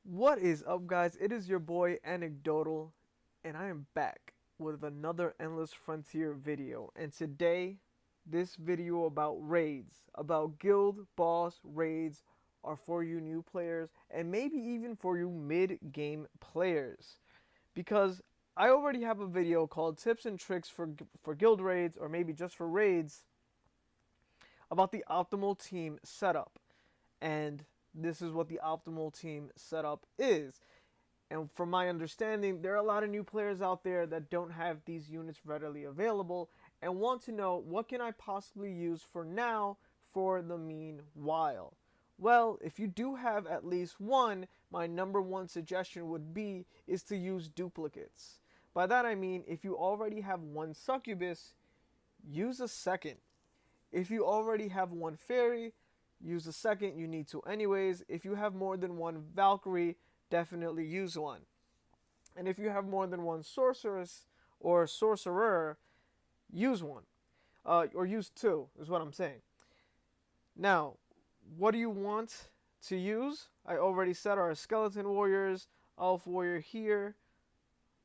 What is up, guys? It is your boy Anecdotal, and I am back with another Endless Frontier video. And today, this video about raids, about guild boss raids, are for you new players and maybe even for you mid-game players. Because I already have a video called Tips and Tricks for Guild Raids, or maybe just for raids, about the optimal team setup. And this is what the optimal team setup is. And from my understanding, there are a lot of new players out there that don't have these units readily available and want to know, what can I possibly use for now for the meanwhile? Well, if you do have at least one, my number one suggestion would be is to use duplicates. By that I mean, if you already have one succubus, use a second. If you already have one fairy, use the second. You need to anyways. If you have more than one Valkyrie, definitely use one. And if you have more than one sorceress or sorcerer, use one. Or use two, is what I'm saying. Now, what do you want to use? I already said our skeleton warriors, elf warrior here,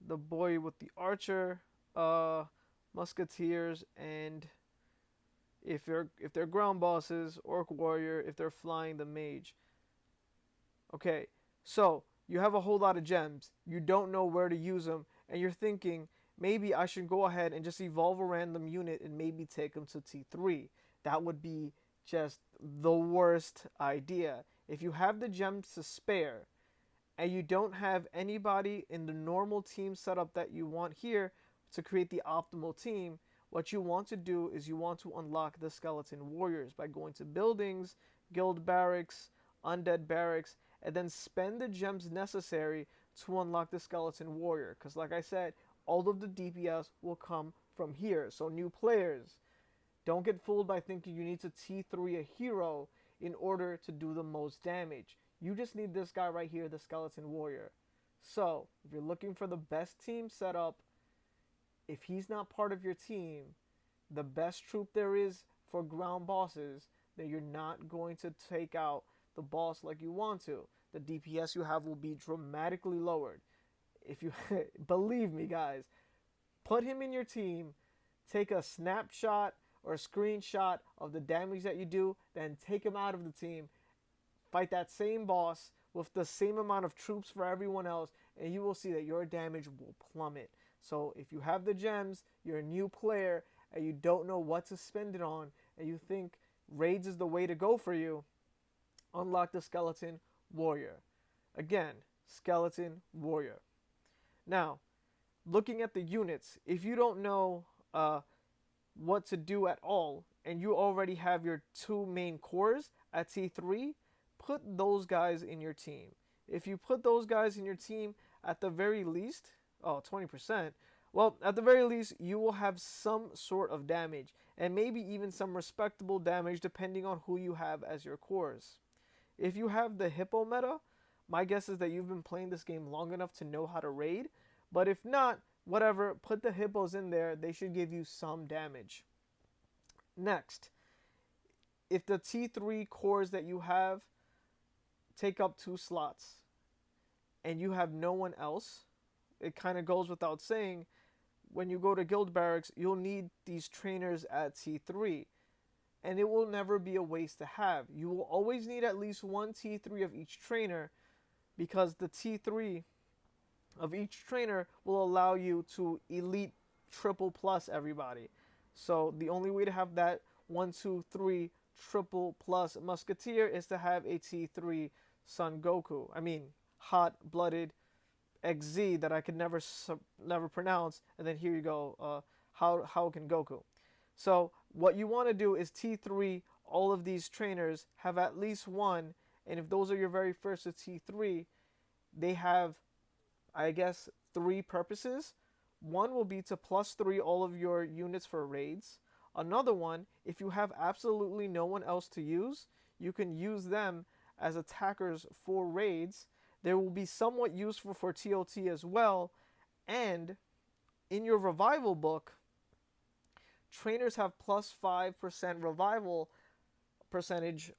the boy with the archer, musketeers, and if they're ground bosses, orc warrior, if they're flying, the mage. Okay, so you have a whole lot of gems. You don't know where to use them, and you're thinking maybe I should go ahead and just evolve a random unit and maybe take them to T3. That would be just the worst idea. If you have the gems to spare and you don't have anybody in the normal team setup that you want here to create the optimal team, what you want to do is you want to unlock the skeleton warriors by going to buildings, guild barracks, undead barracks, and then spend the gems necessary to unlock the skeleton warrior. Because like I said, all of the DPS will come from here. So new players, don't get fooled by thinking you need to T3 a hero in order to do the most damage. You just need this guy right here, the skeleton warrior. So if you're looking for the best team setup, if he's not part of your team, the best troop there is for ground bosses, then you're not going to take out the boss like you want to. The DPS you have will be dramatically lowered. If you believe me, guys, put him in your team, take a snapshot or a screenshot of the damage that you do, then take him out of the team, fight that same boss with the same amount of troops for everyone else, and you will see that your damage will plummet. So if you have the gems, you're a new player, and you don't know what to spend it on, and you think raids is the way to go for you, unlock the skeleton warrior. Again, skeleton warrior. Now, looking at the units, if you don't know what to do at all, and you already have your two main cores at T3, put those guys in your team. If you put those guys in your team, at the very least, 20%, well, at the very least, you will have some sort of damage, and maybe even some respectable damage depending on who you have as your cores. If you have the hippo meta, my guess is that you've been playing this game long enough to know how to raid, but if not, whatever, put the hippos in there, they should give you some damage. Next, if the T3 cores that you have take up 2 slots and you have no one else, it kind of goes without saying, when you go to guild barracks, you'll need these trainers at T3. And it will never be a waste to have. You will always need at least one T3 of each trainer, because the T3 of each trainer will allow you to elite triple plus everybody. So the only way to have that 1, 2, 3 triple plus musketeer is to have a T3 Son Goku. I mean, hot blooded XZ that I could never pronounce. And then here you go, how can Goku? So what you want to do is T3 all of these trainers, have at least one, and if those are your very first to T3, they have, I guess, 3 purposes. One will be to +3 all of your units for raids. Another one, if you have absolutely no one else to use, you can use them as attackers for raids. They will be somewhat useful for TOT as well. And in your revival book, trainers have +5% revival percentage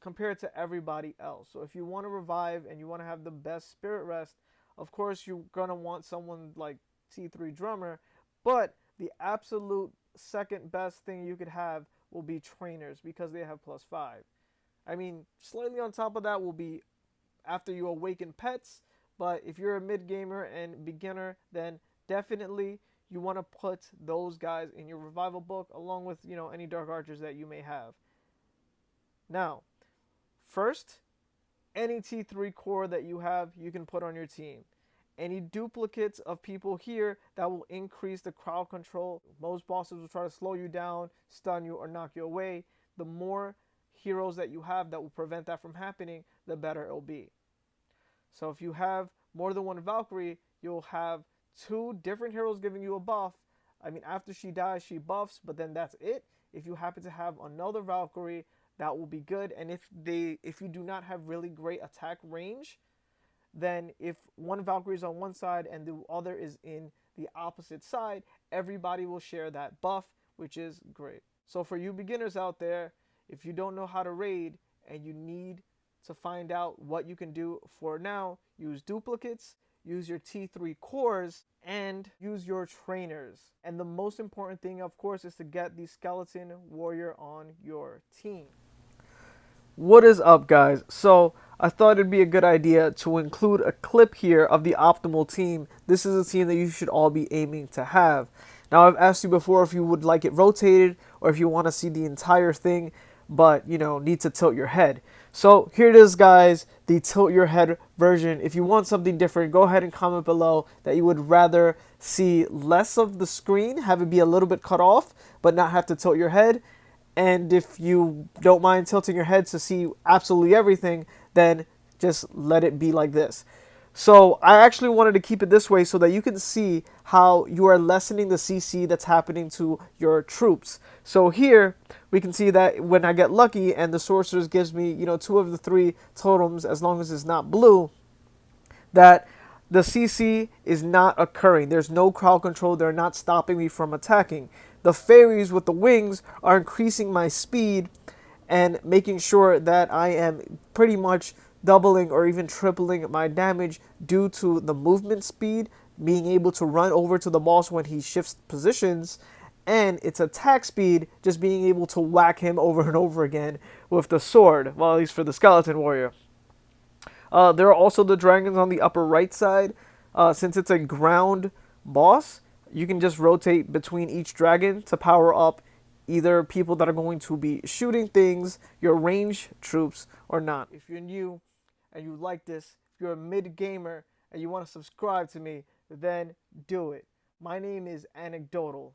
compared to everybody else. So if you want to revive and you want to have the best spirit rest, of course you're gonna want someone like T3 drummer, but the absolute second best thing you could have will be trainers because they have +5. I mean, slightly on top of that will be after you awaken pets, but if you're a mid gamer and beginner, then definitely you want to put those guys in your revival book along with, any dark archers that you may have. Now, first, any T3 core that you have, you can put on your team. Any duplicates of people here, that will increase the crowd control. Most bosses will try to slow you down, stun you, or knock you away. The more heroes that you have that will prevent that from happening, the better it'll be. So if you have more than one Valkyrie, you'll have 2 different heroes giving you a buff. I mean, after she dies, she buffs, but then that's it. If you happen to have another Valkyrie, that will be good. And if you do not have really great attack range, then if one Valkyrie is on one side and the other is in the opposite side, everybody will share that buff, which is great. So for you beginners out there, if you don't know how to raid and you need to find out what you can do for now, use duplicates, use your T3 cores, and use your trainers. And the most important thing, of course, is to get the skeleton warrior on your team. What is up, guys? So I thought it'd be a good idea to include a clip here of the optimal team. This is a team that you should all be aiming to have. Now, I've asked you before if you would like it rotated or if you want to see the entire thing, but need to tilt your head. So here it is, guys, the tilt your head version. If you want something different, go ahead and comment below that you would rather see less of the screen, have it be a little bit cut off, but not have to tilt your head. And if you don't mind tilting your head to see absolutely everything, then just let it be like this. So I actually wanted to keep it this way so that you can see how you are lessening the CC that's happening to your troops. So here we can see that when I get lucky and the sorceress gives me, 2 of the 3 totems, as long as it's not blue, that the CC is not occurring. There's no crowd control. They're not stopping me from attacking. The fairies with the wings are increasing my speed and making sure that I am pretty much doubling or even tripling my damage due to the movement speed, being able to run over to the boss when he shifts positions, and its attack speed, just being able to whack him over and over again with the sword, well, at least for the skeleton warrior. There are also the dragons on the upper right side. Since it's a ground boss, you can just rotate between each dragon to power up either people that are going to be shooting things, your range troops, or not. If you're new and you like this, if you're a mid gamer and you want to subscribe to me, then do it. My name is Anecdotal,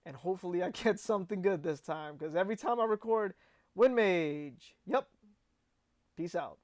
and hopefully I get something good this time, because every time I record, Win Mage. Yep. Peace out.